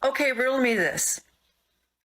Okay, riddle me this.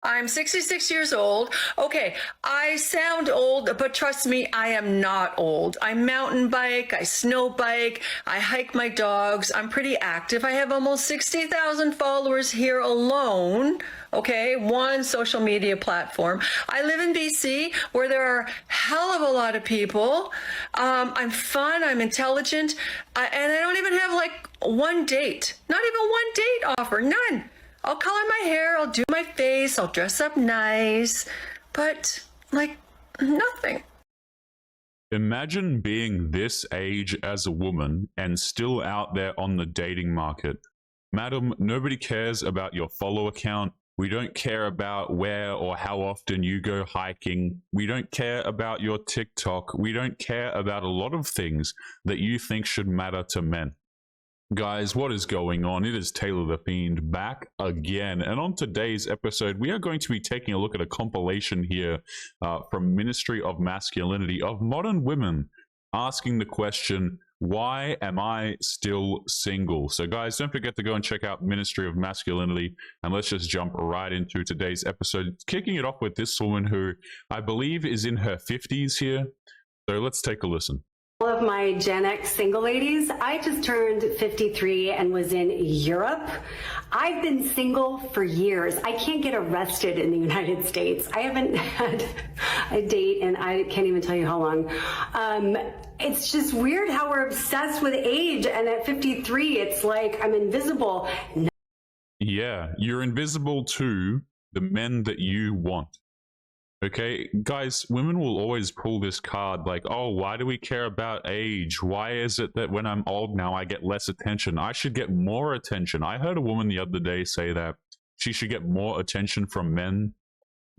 I'm 66 years old. Okay, I sound old, but trust me, I am not old. I mountain bike, I snow bike, I hike my dogs. I'm pretty active. I have almost 60,000 followers here alone. Okay, one social media platform. I live in BC where there are a hell of a lot of people. I'm fun, I'm intelligent, and I don't even have like one date. Not even one date offer, none. I'll color my hair, I'll do my face, I'll dress up nice, but like nothing. Imagine being this age as a woman and still out there on the dating market. Madam, nobody cares about your follower count. We don't care about where or how often you go hiking. We don't care about your TikTok. We don't care about a lot of things that you think should matter to men. Guys, what is going on? It is Taylor the Fiend back again. And on today's episode, we are going to be taking a look at a compilation here from Ministry of Masculinity of modern women asking the question, why am I still single? So guys, don't forget to go and check out Ministry of Masculinity, and let's just jump right into today's episode. Kicking it off with this woman who I believe is in her 50s here. So let's take a listen. All of my Gen X single ladies, I just turned 53 and was in Europe. I've been single for years. I can't get arrested in the United States. I haven't had a date and I can't even tell you how long. It's just weird how we're obsessed with age, and at 53, it's like I'm invisible. Yeah, you're invisible to the men that you want. Okay, guys, women will always pull this card like, oh, why do we care about age? Why is it that when I'm old now, I get less attention? I should get more attention. I heard a woman the other day say that she should get more attention from men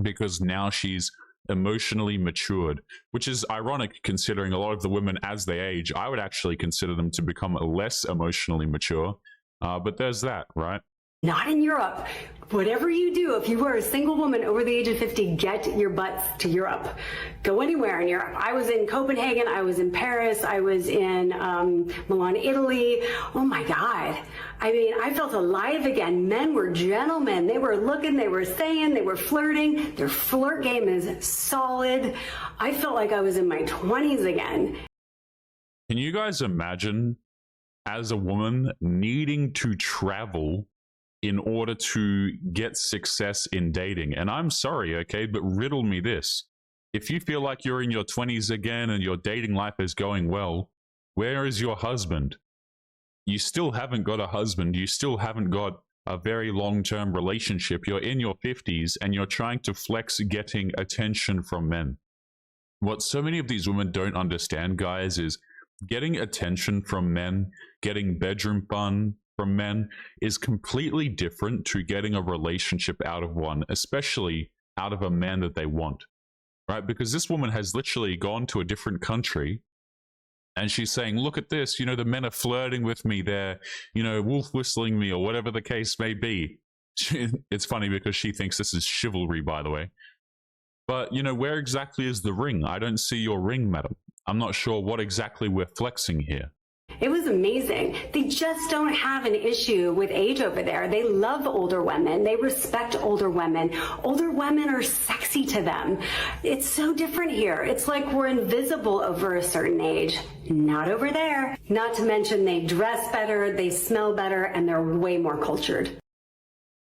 because now she's emotionally matured, which is ironic considering a lot of the women as they age, I would actually consider them to become less emotionally mature. But there's that, right? Not in Europe. Whatever you do, if you are a single woman over the age of 50, get your butts to Europe. Go anywhere in Europe. I was in Copenhagen, I was in Paris, I was in Milan, Italy. Oh my God. I mean, I felt alive again. Men were gentlemen. They were looking, they were saying, they were flirting. Their flirt game is solid. I felt like I was in my 20s again. Can you guys imagine as a woman needing to travel in order to get success in dating? And I'm sorry, okay, but riddle me this. If you feel like you're in your 20s again and your dating life is going well, where is your husband? You still haven't got a husband. You still haven't got a very long-term relationship. You're in your 50s and you're trying to flex getting attention from men. What so many of these women don't understand, guys, is getting attention from men, getting bedroom fun from men is completely different to getting a relationship out of one, especially out of a man that they want, right? Because this woman has literally gone to a different country and she's saying, look at this, you know, the men are flirting with me, they're, you know, wolf whistling me or whatever the case may be. It's funny because she thinks this is chivalry, by the way. But, you know, where exactly is the ring? I don't see your ring, madam. I'm not sure what exactly we're flexing here. It was amazing. They just don't have an issue with age over there. They love older women. They respect older women. Older women are sexy to them. It's so different here. It's like we're invisible over a certain age. Not over there. Not to mention they dress better, they smell better, and they're way more cultured.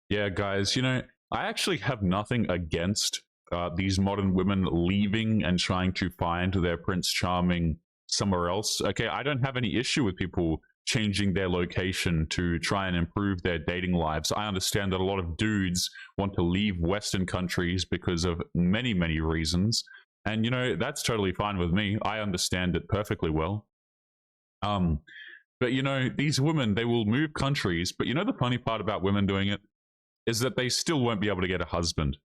Yeah, guys, you know, I actually have nothing against these modern women leaving and trying to find their Prince Charming somewhere else. Okay, I don't have any issue with people changing their location to try and improve their dating lives. I understand that a lot of dudes want to leave Western countries because of many, many reasons. And, you know, that's totally fine with me. I understand it perfectly well. But, you know, these women, they will move countries. But, you know, the funny part about women doing it is that they still won't be able to get a husband.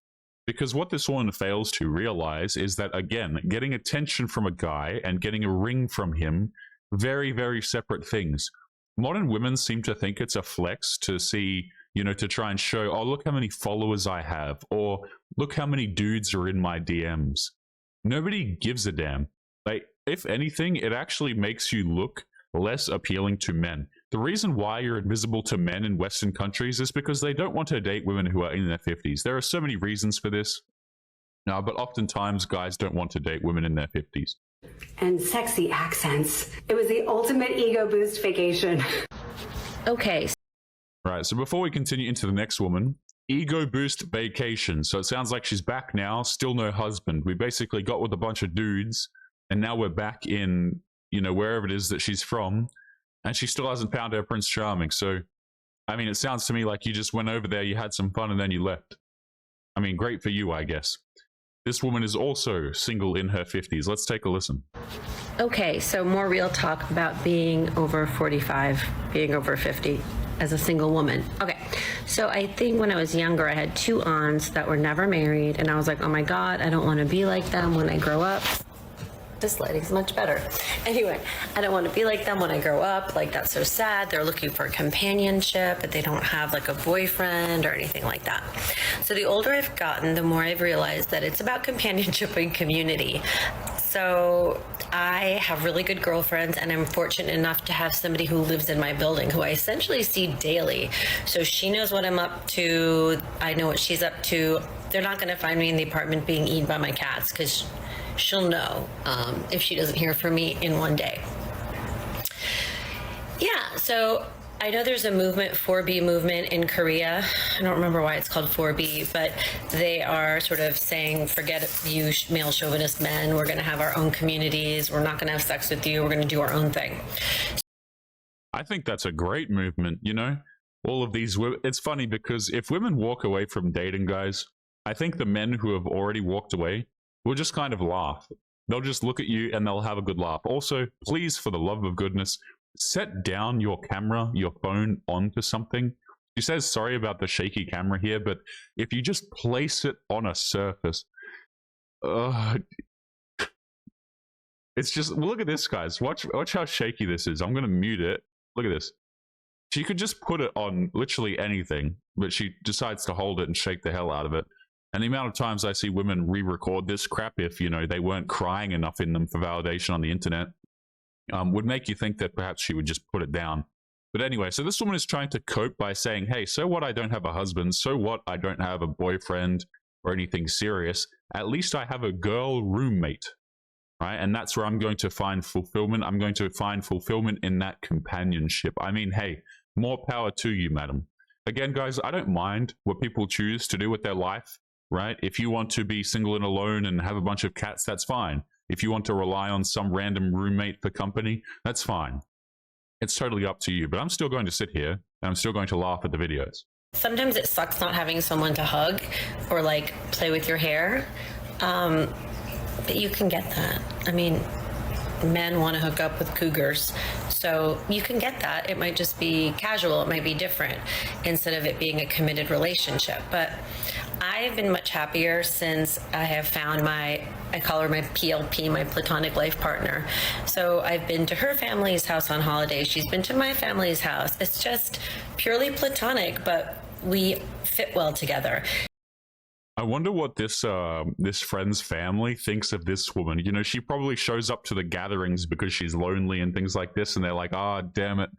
Because what this woman fails to realize is that, again, getting attention from a guy and getting a ring from him, very, very separate things. Modern women seem to think it's a flex to see, you know, to try and show, oh, look how many followers I have, or look how many dudes are in my DMs. Nobody gives a damn. Like, if anything, it actually makes you look less appealing to men. The reason why you're invisible to men in Western countries is because they don't want to date women who are in their 50s. There are so many reasons for this. No, but oftentimes guys don't want to date women in their 50s. And sexy accents. It was the ultimate ego boost vacation. Okay. Right, so before we continue into the next woman, ego boost vacation. So it sounds like she's back now, still no husband. We basically got with a bunch of dudes, and now we're back in, you know, wherever it is that she's from, and she still hasn't found her Prince Charming. So, I mean, it sounds to me like you just went over there, you had some fun, and then you left. I mean, great for you, I guess. This woman is also single in her 50s. Let's take a listen. Okay, so more real talk about being over 45, being over 50 as a single woman. Okay, so I think when I was younger, I had 2 aunts that were never married, and I was like, oh my God, I don't want to be like them when I grow up. This lighting's much better. Anyway, I don't want to be like them when I grow up. Like, that's so sad. They're looking for companionship, but they don't have like a boyfriend or anything like that. So the older I've gotten, the more I've realized that it's about companionship and community. So I have really good girlfriends, and I'm fortunate enough to have somebody who lives in my building who I essentially see daily. So she knows what I'm up to. I know what she's up to. They're not going to find me in the apartment being eaten by my cats, because she'll know if she doesn't hear from me in one day. Yeah, so I know there's a movement, 4B movement in Korea. I don't remember why it's called 4B, but they are sort of saying, forget you male chauvinist men. We're going to have our own communities. We're not going to have sex with you. We're going to do our own thing. I think that's a great movement, you know? All of these women, it's funny because if women walk away from dating, guys, I think the men who have already walked away will just kind of laugh. They'll just look at you and they'll have a good laugh. Also, please, for the love of goodness, set down your camera, your phone onto something. She says sorry about the shaky camera here, but if you just place it on a surface, it's just, look at this, guys. Watch how shaky this is. I'm going to mute it. Look at this. She could just put it on literally anything, but she decides to hold it and shake the hell out of it. And the amount of times I see women re-record this crap, if, you know, they weren't crying enough in them for validation on the internet, would make you think that perhaps she would just put it down. But anyway, so this woman is trying to cope by saying, hey, so what I don't have a husband, so what I don't have a boyfriend or anything serious, at least I have a girl roommate, right? And that's where I'm going to find fulfillment. I'm going to find fulfillment in that companionship. I mean, hey, more power to you, madam. Again, guys, I don't mind what people choose to do with their life, right? If you want to be single and alone and have a bunch of cats, that's fine. If you want to rely on some random roommate for company, that's fine. It's totally up to you, but I'm still going to sit here and I'm still going to laugh at the videos. Sometimes it sucks not having someone to hug or like play with your hair, but you can get that. I mean, men want to hook up with cougars, so you can get that. It might just be casual, it might be different instead of it being a committed relationship. But I've been much happier since I have found I call her my PLP, my platonic life partner. So I've been to her family's house on holidays. She's been to my family's house. It's just purely platonic, but we fit well together. I wonder what this friend's family thinks of this woman. You know, she probably shows up to the gatherings because she's lonely and things like this, and they're like, ah, oh, damn it,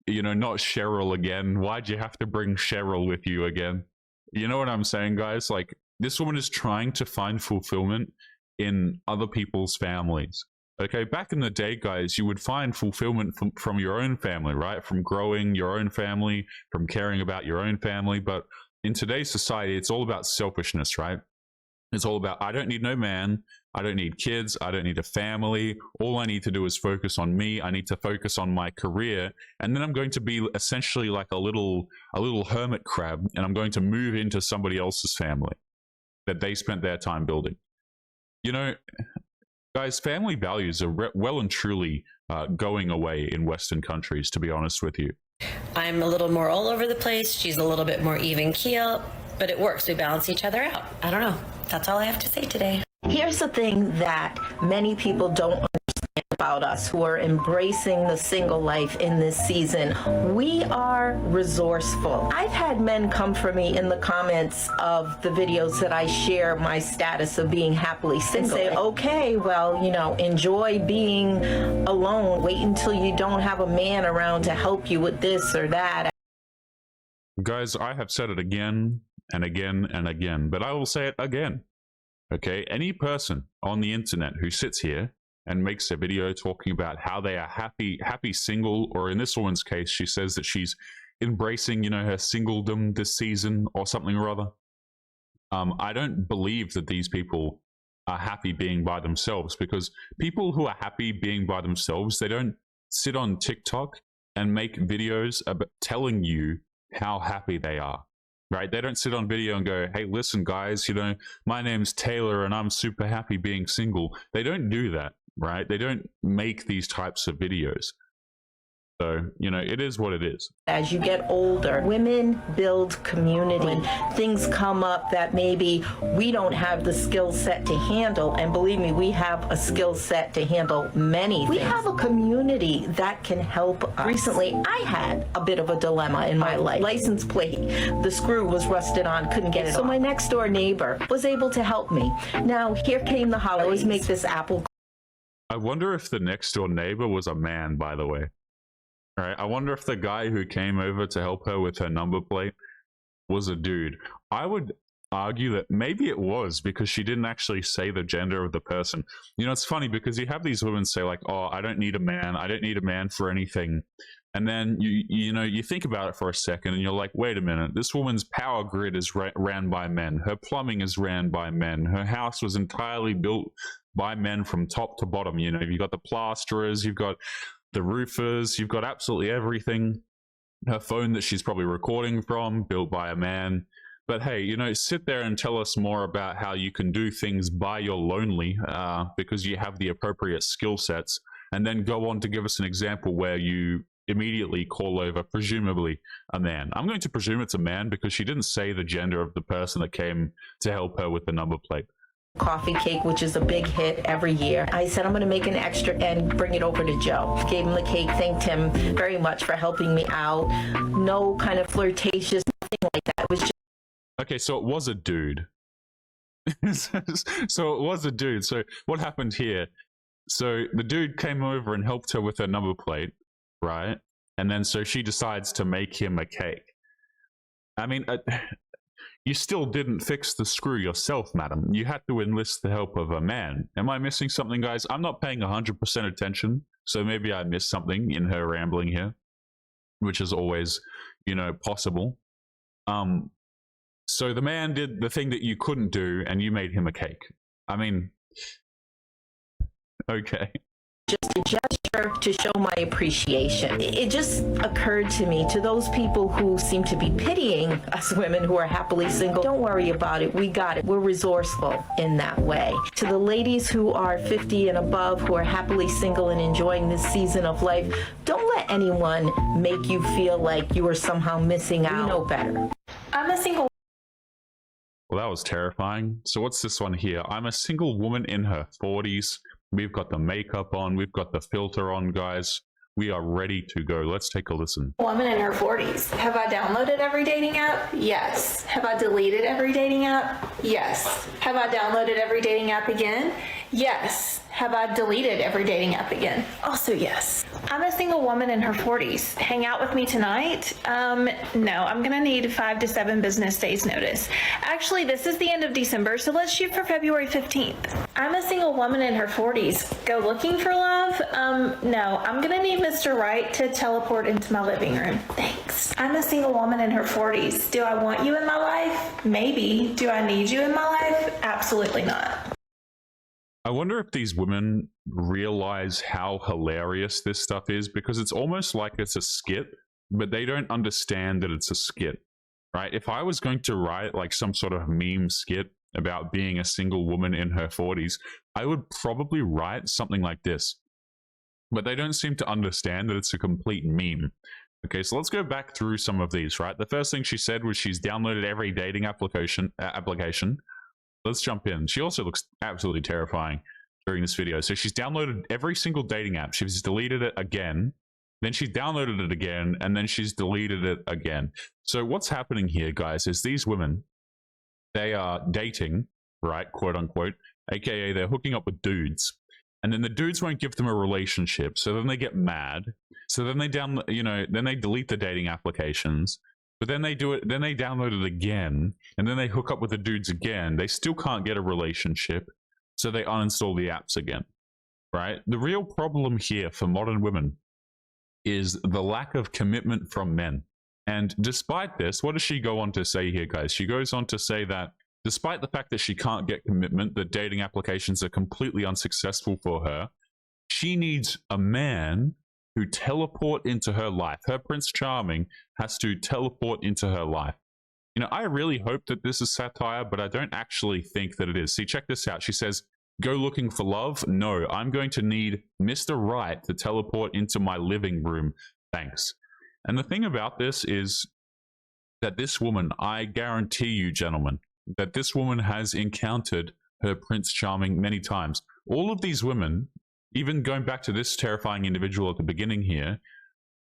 you know, not Cheryl again. Why'd you have to bring Cheryl with you again? You know what I'm saying, guys? Like, this woman is trying to find fulfillment in other people's families. Okay, back in the day, guys, you would find fulfillment from your own family, right? From growing your own family, from caring about your own family. But in today's society, it's all about selfishness, right? It's all about, I don't need no man. I don't need kids. I don't need a family. All I need to do is focus on me. I need to focus on my career. And then I'm going to be essentially like a little hermit crab, and I'm going to move into somebody else's family that they spent their time building. You know, guys, family values are well and truly going away in Western countries, to be honest with you. I'm a little more all over the place. She's a little bit more even keel, but it works. We balance each other out. I don't know. That's all I have to say today. Here's the thing that many people don't understand about us who are embracing the single life in this season. We are resourceful. I've had men come for me in the comments of the videos that I share my status of being happily single and say, okay, well, you know, enjoy being alone. Wait until you don't have a man around to help you with this or that. Guys, I have said it again and again and again, but I will say it again. Okay, any person on the internet who sits here and makes a video talking about how they are happy single, or in this woman's case, she says that she's embracing, you know, her singledom this season or something or other. I don't believe that these people are happy being by themselves, because people who are happy being by themselves, they don't sit on TikTok and make videos about telling you how happy they are. Right? They don't sit on video and go, hey, listen, guys, you know, my name's Taylor and I'm super happy being single. They don't do that, right? They don't make these types of videos. So, you know, it is what it is. As you get older, women build community. When things come up that maybe we don't have the skill set to handle, and believe me, we have a skill set to handle many things. We have a community that can help us. Recently, I had a bit of a dilemma in my life. License plate, the screw was rusted on, couldn't get it off. So my next door neighbor was able to help me. Now, here came the holidays. I always make this apple. I wonder if the next door neighbor was a man, by the way. Right, I wonder if the guy who came over to help her with her number plate was a dude. I would argue that maybe it was, because she didn't actually say the gender of the person. You know, it's funny because you have these women say like, oh, I don't need a man. I don't need a man for anything. And then you know, you think about it for a second and you're like, wait a minute, this woman's power grid is ran by men. Her plumbing is ran by men. Her house was entirely built by men from top to bottom. You know, you've got the plasterers, you've got the roofers, you've got absolutely everything. Her phone that she's probably recording from, built by a man. But hey, you know, sit there and tell us more about how you can do things by your lonely, because you have the appropriate skill sets, and then go on to give us an example where you immediately call over, presumably, a man. I'm going to presume it's a man because she didn't say the gender of the person that came to help her with the number plate. Coffee cake, which is a big hit every year. I said I'm going to make an extra and bring it over to Joe. Gave him the cake, thanked him very much for helping me out. No kind of flirtatious, nothing like that. It was just... Okay, so it was a dude. So it was a dude. So what happened here? So the dude came over and helped her with her number plate, right? And then so she decides to make him a cake. I mean... you still didn't fix the screw yourself, madam. You had to enlist the help of a man. Am I missing something, guys? I'm not paying 100% attention, so maybe I missed something in her rambling here, which is always, you know, possible. So the man did the thing that you couldn't do, and you made him a cake. I mean, okay. Just a gesture to show my appreciation. It just occurred to me, to those people who seem to be pitying us women who are happily single, don't worry about it. We got it. We're resourceful in that way. To the ladies who are 50 and above, who are happily single and enjoying this season of life, don't let anyone make you feel like you are somehow missing out. We know better. I'm a single. Well, that was terrifying. So what's this one here? I'm a single woman in her 40s. We've got the makeup on. We've got the filter on, guys. We are ready to go. Let's take a listen. Woman in her 40s. Have I downloaded every dating app? Yes. Have I deleted every dating app? Yes. Have I downloaded every dating app again? Yes. Have I deleted every dating app again? Also yes. I'm a single woman in her 40s. Hang out with me tonight? No, I'm gonna need 5 to 7 business days notice. Actually, this is the end of December, so let's shoot for February 15th. I'm a single woman in her 40s. Go looking for love? No, I'm gonna need Mr. Right to teleport into my living room. Thanks. I'm a single woman in her 40s. Do I want you in my life? Maybe. Do I need you in my life? Absolutely not. I wonder if these women realize how hilarious this stuff is, because it's almost like it's a skit, but they don't understand that it's a skit, right? If I was going to write like some sort of meme skit about being a single woman in her 40s, I would probably write something like this. But they don't seem to understand that it's a complete meme. Okay, so let's go back through some of these, right? The first thing she said was she's downloaded every dating application. Let's jump in. She also looks absolutely terrifying. during this video. So she's downloaded every single dating app. She's deleted it again. Then she downloaded it again, and then she's deleted it again. So what's happening here, guys, is these women, they are dating, right, quote unquote, aka they're hooking up with dudes, and then the dudes won't give them a relationship. So then they get mad. So then they then they delete the dating applications. But then they do it, then they download it again, and then they hook up with the dudes again. They still can't get a relationship, so they uninstall the apps again, right? The real problem here for modern women is the lack of commitment from men. And despite this, what does she go on to say here, guys? She goes on to say that despite the fact that she can't get commitment, that dating applications are completely unsuccessful for her, she needs a man who teleport into her life. Her Prince Charming has to teleport into her life. You know, I really hope that this is satire, but I don't actually think that it is. See, check this out. She says, go looking for love? No, I'm going to need Mr. Right to teleport into my living room. Thanks. And the thing about this is that this woman, I guarantee you, gentlemen, that this woman has encountered her Prince Charming many times. All of these women, even going back to this terrifying individual at the beginning here,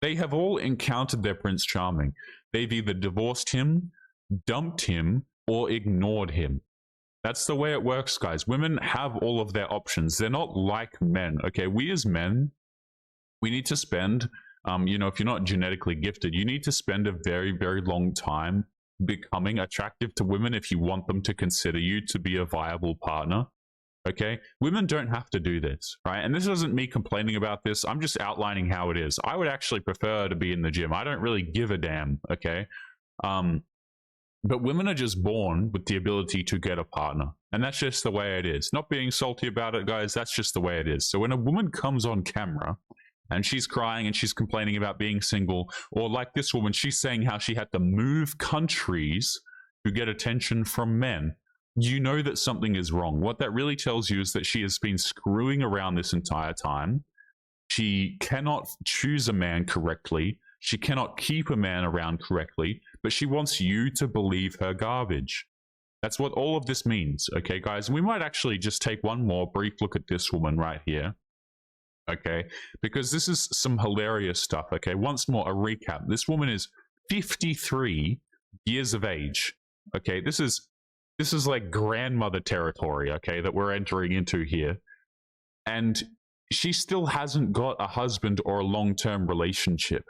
they have all encountered their Prince Charming. They've either divorced him, dumped him, or ignored him. That's the way it works, guys. Women have all of their options. They're not like men, okay? We as men, we need to spend, you know, if you're not genetically gifted, you need to spend a very, very long time becoming attractive to women if you want them to consider you to be a viable partner. Okay, women don't have to do this, right? And this isn't me complaining about this. I'm just outlining how it is. I would actually prefer to be in the gym. I don't really give a damn, okay? But women are just born with the ability to get a partner. And that's just the way it is. Not being salty about it, guys. That's just the way it is. So when a woman comes on camera and she's crying and she's complaining about being single, or like this woman, she's saying how she had to move countries to get attention from men, you know that something is wrong. What that really tells you is that she has been screwing around this entire time. She cannot choose a man correctly. She cannot keep a man around correctly, but she wants you to believe her garbage. That's what all of this means, okay, guys? And we might actually just take one more brief look at this woman right here, okay? Because this is some hilarious stuff, okay? Once more, a recap. This woman is 53 years of age, okay? This is like grandmother territory, okay, that we're entering into here. And she still hasn't got a husband or a long-term relationship.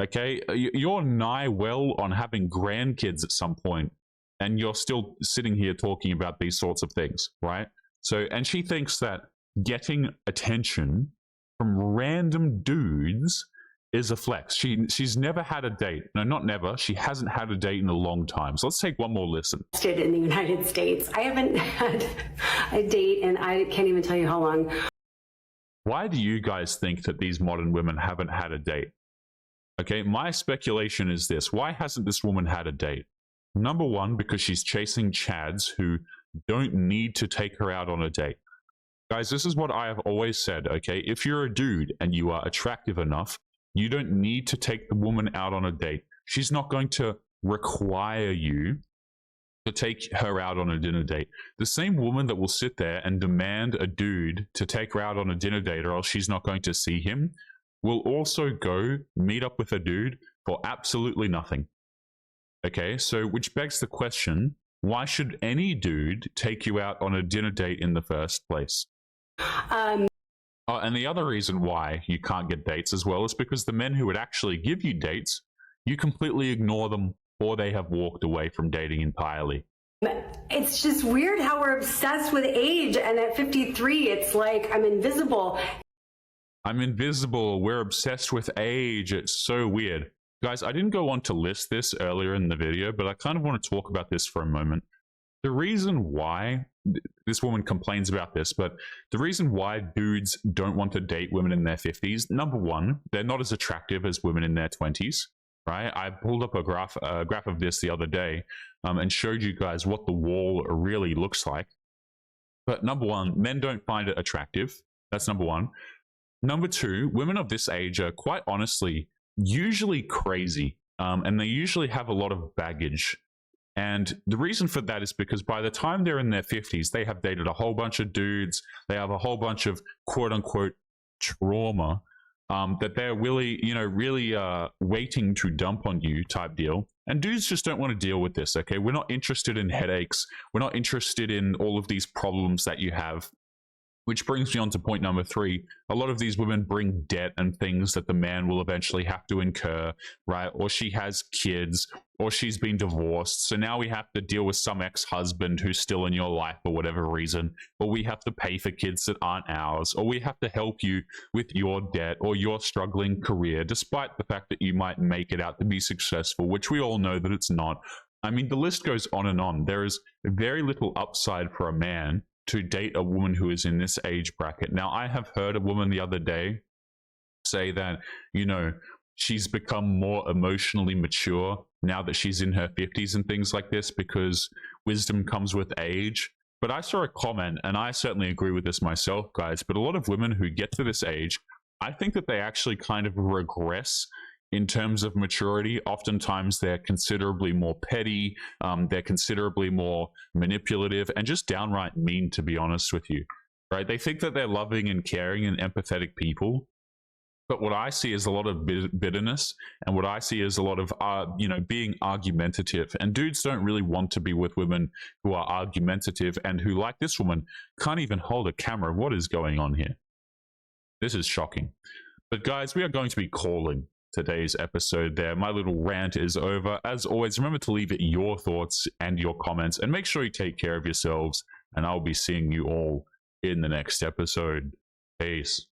Okay, you're nigh well on having grandkids at some point, and you're still sitting here talking about these sorts of things, right? So, and she thinks that getting attention from random dudes is a flex. She's never had a date. No, not never. She hasn't had a date in a long time. So let's take one more listen. In the United States, I haven't had a date, and I can't even tell you how long. Why do you guys think that these modern women haven't had a date? Okay, my speculation is this. Why hasn't this woman had a date? Number one, because she's chasing chads who don't need to take her out on a date. Guys, this is what I have always said, okay? If you're a dude and you are attractive enough, you don't need to take the woman out on a date. She's not going to require you to take her out on a dinner date. The same woman that will sit there and demand a dude to take her out on a dinner date or else she's not going to see him will also go meet up with a dude for absolutely nothing. Okay, so which begs the question, why should any dude take you out on a dinner date in the first place? Oh, and the other reason why you can't get dates as well is because the men who would actually give you dates, you completely ignore them or they have walked away from dating entirely. It's just weird how we're obsessed with age, and at 53, it's like I'm invisible. I'm invisible. We're obsessed with age. It's so weird. Guys, I didn't go on to list this earlier in the video, but I kind of want to talk about this for a moment. The reason why this woman complains about this, but the reason why dudes don't want to date women in their 50s, number one, they're not as attractive as women in their 20s, right? I pulled up a graph of this the other day and showed you guys what the wall really looks like. But number one, men don't find it attractive. That's number one. Number two, women of this age are quite honestly usually crazy, and they usually have a lot of baggage. And the reason for that is because by the time they're in their 50s, they have dated a whole bunch of dudes. They have a whole bunch of quote unquote trauma that they're really, waiting to dump on you type deal. And dudes just don't want to deal with this, okay? We're not interested in headaches. We're not interested in all of these problems that you have. Which brings me on to point number 3. A lot of these women bring debt and things that the man will eventually have to incur, right? Or she has kids, or she's been divorced. So now we have to deal with some ex-husband who's still in your life for whatever reason. Or we have to pay for kids that aren't ours. Or we have to help you with your debt or your struggling career, despite the fact that you might make it out to be successful, which we all know that it's not. I mean, the list goes on and on. There is very little upside for a man to date a woman who is in this age bracket. Now, I have heard a woman the other day say that, she's become more emotionally mature now that she's in her 50s and things like this because wisdom comes with age. But I saw a comment, and I certainly agree with this myself, guys, but a lot of women who get to this age, I think that they actually kind of regress in terms of maturity. Oftentimes they're considerably more petty, they're considerably more manipulative, and just downright mean, to be honest with you, right? They think that they're loving and caring and empathetic people, but what I see is a lot of bitterness, and what I see is a lot of, being argumentative. And dudes don't really want to be with women who are argumentative and who, like this woman, can't even hold a camera. What is going on here? This is shocking. But guys, we are going to be calling today's episode there. My little rant is over. As always, remember to leave your thoughts and your comments, and make sure you take care of yourselves, and I'll be seeing you all in the next episode. Peace.